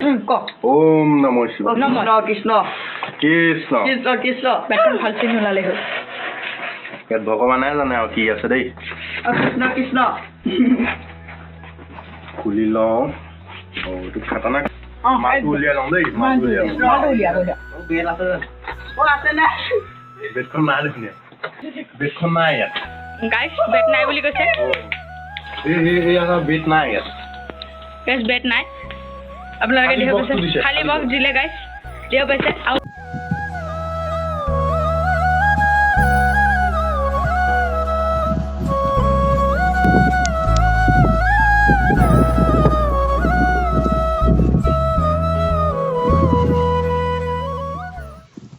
ওম নমঃ শিৱায় কৃষ্ণ কৃষ্ণ কৃষ্ণ কৃষ্ণ বেটখন ভাল চিন নোলালে হ'ল ইয়াত ভগৱানে জানে আৰু কি আছে দেই কৃষ্ণ কৃষ্ণ খুলি লওঁ এইটো খাটানা মাছটো উলিয়াই লওঁ দেই মাছটো উলিয়াই বেটখন নাই দেখোন বেটখন নাই ইয়াত গাইছ বেট নাই বুলি কৈছে এই বেট নাই ইয়াত গাইছ বেট নাই আপোনালোকে দিব পাইছে খালি বক্স দিলে গাইছ দিব পাইছে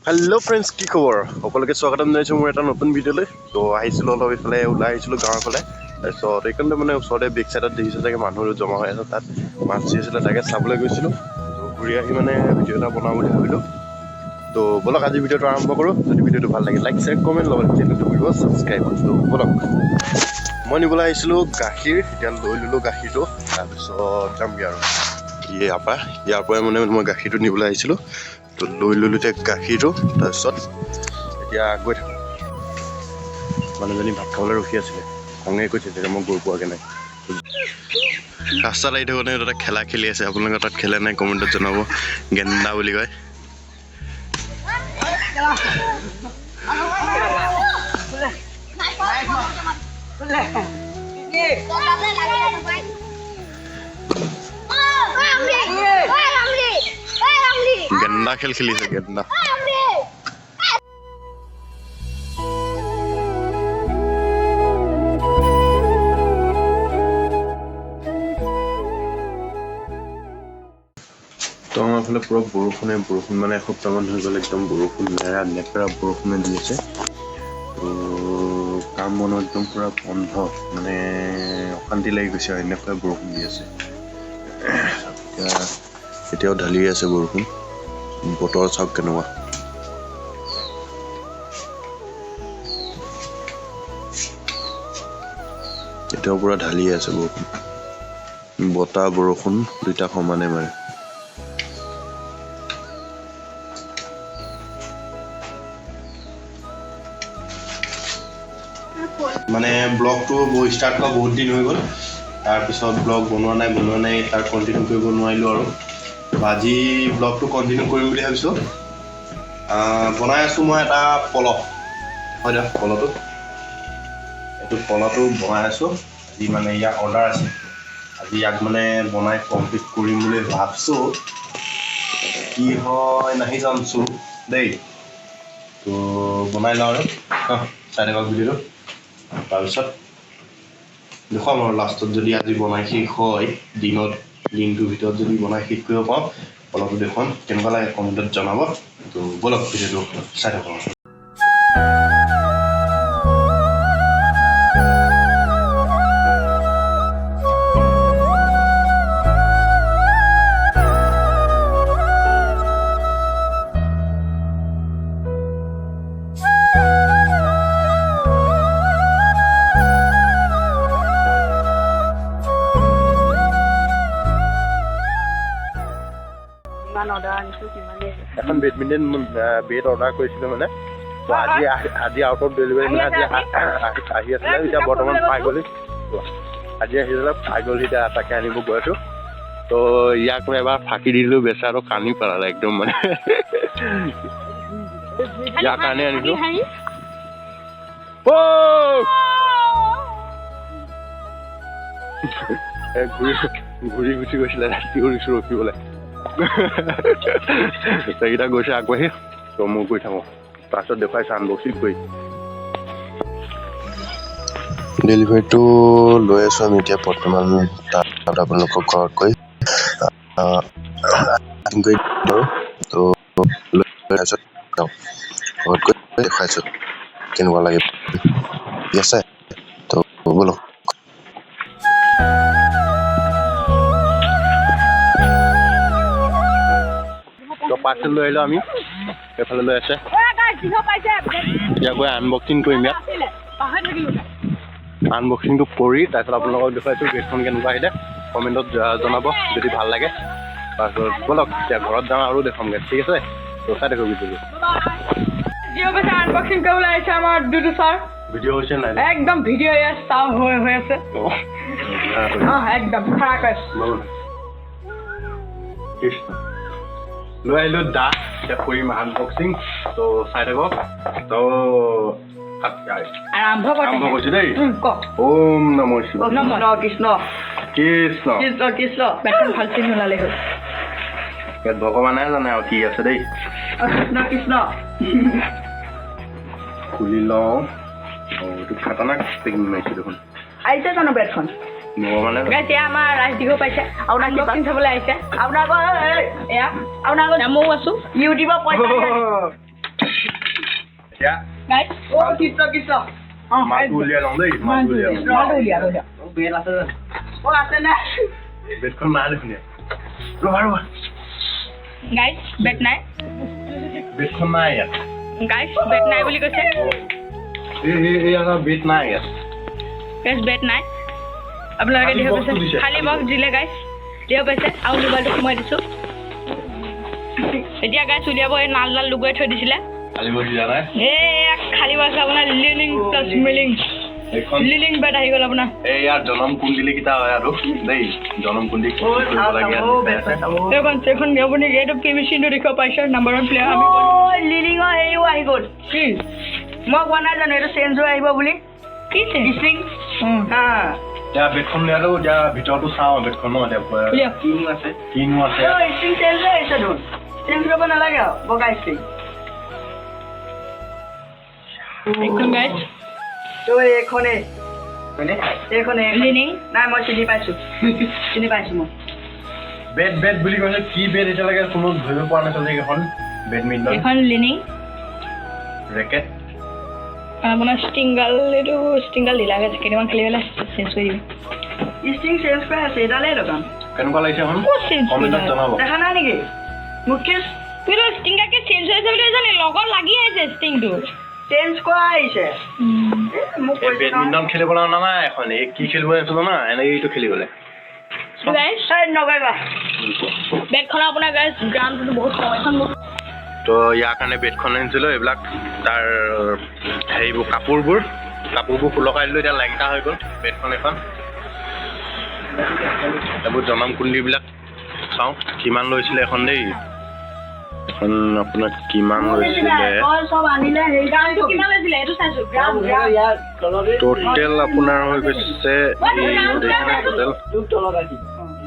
हेलो फ्रेंड्स की खबर সকলকে স্বাগতম জনাইছো মোৰ এটা নতুন ভিডিঅ'লৈ তো আহিছিলো অলপ ইফালে ওলাই আহিছিলো গাঁৱৰ ফালে তাৰপিছত এইকাৰণে মানে ওচৰতে বেক চাইডত দেখিছে চাগে মানুহ জমা হৈ আছে তাত মাছ দিছিলে তাকে চাবলৈ গৈছিলো তো ঘূৰি আহি মানে ভিডিঅ' এটা বনাওঁ বুলি ভাবিলোঁ তো বলক আজি ভিডিঅ'টো আৰম্ভ কৰোঁ যদি ভিডিঅ'টো ভাল লাগে লাইক শ্বেয়াৰ কমেণ্ট লগত চেনেলটো কৰিব ছাবস্ক্ৰাইব তো বলক মই নিবলৈ আহিছিলোঁ গাখীৰ এতিয়া লৈ ল'লোঁ গাখীৰটো তাৰপিছত যামগৈ আৰু ইয়াৰ পৰাই মানে মই গাখীৰটো নিবলৈ আহিছিলোঁ তো লৈ ল'লোঁ এতিয়া গাখীৰটো তাৰপিছত এতিয়া গৈ থাকোঁ মানুহজনী ভাত খাবলৈ ৰখি আছিলে খঙে কৈছে যে মই গৈ পোৱাগৈ নাই ৰাস্তাত আহি থাকোঁতে তাতে খেলা খেলি আছে আপোনালোকৰ তাত খেলে নাই কমেণ্টত জনাব গেন্দা বুলি কয় গেন্দা খেল খেলিছে গেন্দা তো আমাৰ ফালে পুৰা বৰষুণ মানে এসপ্তাহমান হৈ গ'ল একদম বৰষুণ নেপেৰা বৰষুণে দি আছে তো কাম বনো একদম পুৰা বন্ধ মানে অশান্তি লাগি গৈছে আৰু এনেকুৱা বৰষুণ দি আছে এতিয়াও ঢালি আছে বৰষুণ বতৰ চাওক কেনেকুৱা এতিয়াও পুৰা ঢালি আছে বৰষুণ বতাহ বৰষুণ দুইটা সমানে মাৰে মানে ব্লগটো ষ্টাৰ্ট কৰা বহুত দিন হৈ গ'ল তাৰপিছত ব্লগ বনোৱা নাই তাৰ কণ্টিনিউ কৰিব নোৱাৰিলোঁ আৰু আজি ব্লগটো কণ্টিনিউ কৰিম বুলি ভাবিছোঁ বনাই আছোঁ মই এটা পলহ হয় দিয়ক পলহটো এইটো পলহটো বনাই আছোঁ আজি মানে ইয়াৰ অৰ্ডাৰ আছে আজি ইয়াক মানে বনাই কমপ্লিট কৰিম বুলি ভাবিছোঁ কি হয় নাহি জানছোঁ দেই তো বনাই লওঁ আৰু চাই থাকক ভিডিঅ'টো তাৰপিছত দেখুৱাম আৰু লাষ্টত যদি আজি বনাই শেষ হয় দিনটোৰ ভিতৰত যদি বনাই শেষ কৰিব পাৰোঁ অলপ দেখুৱাম কেনেকুৱা লাগে কমেণ্টত জনাব তো বলক ভিডিঅ'টো চাই থাকক এখন বেডমিণ্টন বেট অৰ্ডাৰ কৰিছিলোঁ মানে তো আজি আউট অফ ডেলিভাৰী মানে আজি আহি আছিলে এতিয়া বৰ্তমান পাই গ'লি আজি আহিছিলে পাই গ'লি এতিয়া তাকে আনিব গৈ আছোঁ তো ইয়াক মই এবাৰ ফাঁকি দি দিলোঁ বেচাৰো কান্দি পেলালে একদম মানে ইয়াৰ কাৰণে আনিছোঁ ঘূৰি গুচি গৈছিলে ৰাতি কৰিছোঁ ৰখিবলৈ সেইকেইটা গৈছে আগবাঢ়ি তো মই গৈ থাকোঁ তাৰপিছত দেখুৱাইছোঁ আনবক্সিং কৰি ডেলিভাৰীটো লৈ আছোঁ আমি এতিয়া বৰ্তমান তাত আপোনালোকক ঘৰত গৈ তো ঘৰত গৈ দেখুৱাইছোঁ কেনেকুৱা লাগে ঠিক আছে তো ব'লক পাৰ্চেল লৈ আহিলোঁ আমি এইফালে লৈ আছে এতিয়া গৈ আনবক্সিং কৰিম ইয়াত আনবক্সিংটো কৰি তাৰপিছত আপোনালোকক দেখুৱাইছোঁ বেটখন কেনেকুৱা আহিলে কমেণ্টত জনাব যদি ভাল লাগে তাৰপিছত বলক এতিয়া ঘৰত যাওঁ আৰু দেখামগৈ ঠিক আছে তো চাই থাকোঁ ভিডিঅ'টো জিঅ' পইচা আনবক্সিং কৰিবলৈ আহিছে আমাৰ দুদু ছাৰ ভিডিঅ' হৈছে নাই একদম ভিডিঅ' চাওঁ হৈ আছে একদম খাৰাকৈ লৈ আহিলোঁ দা এতিয়া কৰিম আনবক্সিং তো চাই থাকক তো আৰম্ভ কৰিছোঁ দেই কওক ওম নমঃ শিৱায় কৃষ্ণ কৃষ্ণ কৃষ্ণ বেটখন ভাল চিন ওলালে হ'ল ইয়াত ভগৱানে জানে আৰু কি আছে দেই কৃষ্ণ খুলি লওঁ এইটো খাতাৰনাক পেকিং মাৰিছোঁ দেখোন আহিছে জানো বেটখন ভগৱানে এতিয়া আমাৰ ৰাজদিঘো পাইছে আপোনাৰ আনবক্সিং চাবলৈ আহিছে আপোনাৰ ময়ো আছোঁ ইউটিউবৰ পইচা এতিয়া কৃষ্ণ মালটো উলিয়াই লওঁ দেই মালটো উলিয়াই আছে নে বেটখন নাই দেখোন ৰ'বা গাইজ বেট নাই বেটখন নাই ইয়াত গাইজ বেট নাই বুলি কৈছে এই বেট নাই ইয়াত গাইজ বেট নাই আপোনালোকে দিব পাইছে খালী বক্স দিলে গাইজ দিব পাইছে আৰু মোবাইলটো সোমাই দিছোঁ এতিয়া গাইজ উলিয়াব এই নাল লুকুৱাই থৈ দিছিলে এই খালী বক্স আপোনাৰ লিলিং প্লাছ মিলিং লিলিং বেট আহি গ'ল আপোনাৰ এই ইয়াৰ জনম কুণ্ডলী কেইটা হয় আৰু দেই জনম কুণ্ডলী এইখন আপুনি এইটো কেমিষ্ট্ৰিটো দেখিব পাইছে নাম্বাৰ 1 প্লেয়াৰ আমি লিলিঙৰ হেৰিও আহি গ'ল কি মই কোৱা নাই জানো এইটো চেঞ্জ হৈ আহিব বুলি কি চেঞ্জ এতিয়া বেটখন উলিয়ালো এতিয়া ভিতৰতো চাওঁ বেটখন ন এতিয়া কিনো আছে ষ্ট্ৰিং চেঞ্জ হৈ আহিছে দেখোন চেঞ্জ কৰিব নালাগে আৰু বগা ষ্ট্ৰিং এইখন গাইজ তো এইখনে লিনিং নাই মই চিনি পাইছোঁ মই বেট বুলি কৈছে কি বেট এতিয়ালৈকে কোনো ধৰিব পৰা নাছিল এইখন বেডমিণ্টন এইখন লিনিং ৰেকেট আপোনাৰ ষ্টিংগাল এইটো ষ্টিংগাল দিলাগে কেইটামান খেলি পেলাই চেঞ্জ কৰি দিবি ষ্টিং চেঞ্জ কৰা আছে এডালেই দোকান কেনেকুৱা লাগিছে এখন কমেণ্টত জনাব দেখা নাই নেকি মুকেশ তুইতো ষ্টিংগাকে চেঞ্জ হৈ আছে বুলি জানি লগত লাগি আহিছে ষ্টিংটো চেঞ্জ কৰা আহিছে বেডমিণ্টন খেলিবলৈ অনা নাই এখন এই কি খেলিব আনিছিল না এনেকৈ এইটো খেলিবলৈ বেটখনৰ আপোনাৰ গাইজ গ্ৰাউণ্ডটো বহুত কম এখন তো ইয়াৰ কাৰণে বেটখন আনিছিলোঁ এইবিলাক তাৰ হেৰিবোৰ কাপোৰবোৰ সুলকাই দিলোঁ এতিয়া লেংটা হৈ গ'ল বেটখন এখন এইবোৰ জনম কুণ্ডলীবিলাক চাওঁ কিমান লৈছিলে এখন দেই এখন আপোনাৰ কিমান লৈছিলে টোটেল আপোনাৰ হৈ গৈছে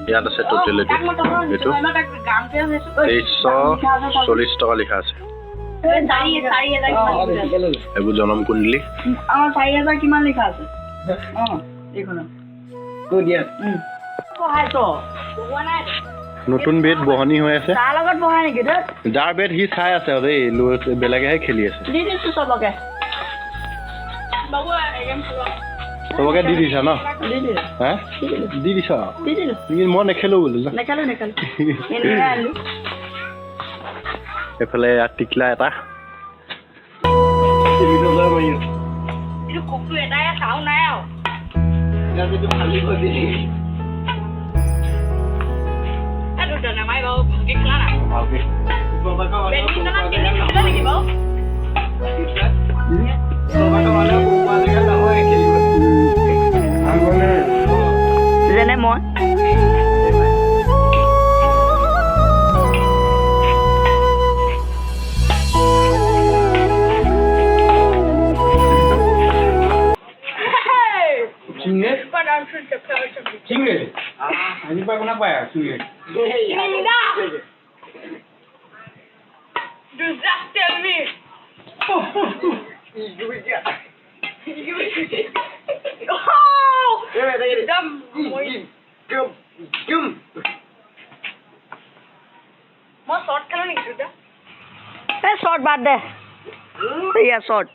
ইয়াত আছে টোটেল এইটো 2340 টকা লিখা আছে এইবোৰ জনম কুণ্ডলী কিমান লিখা আছে নতুন বেট বহনি হৈ আছে তাৰ লগত বহাই নেকি যাৰ বেট সি চাই আছে দেই বেলেগেহে খেলি আছে চবকে দি দিছা ন হা দি দিছা মই নেখেলো বোলো এইফালে টিকলা এটা যেনে মই শৰ্ট বাদ দে এয়া শৰ্ট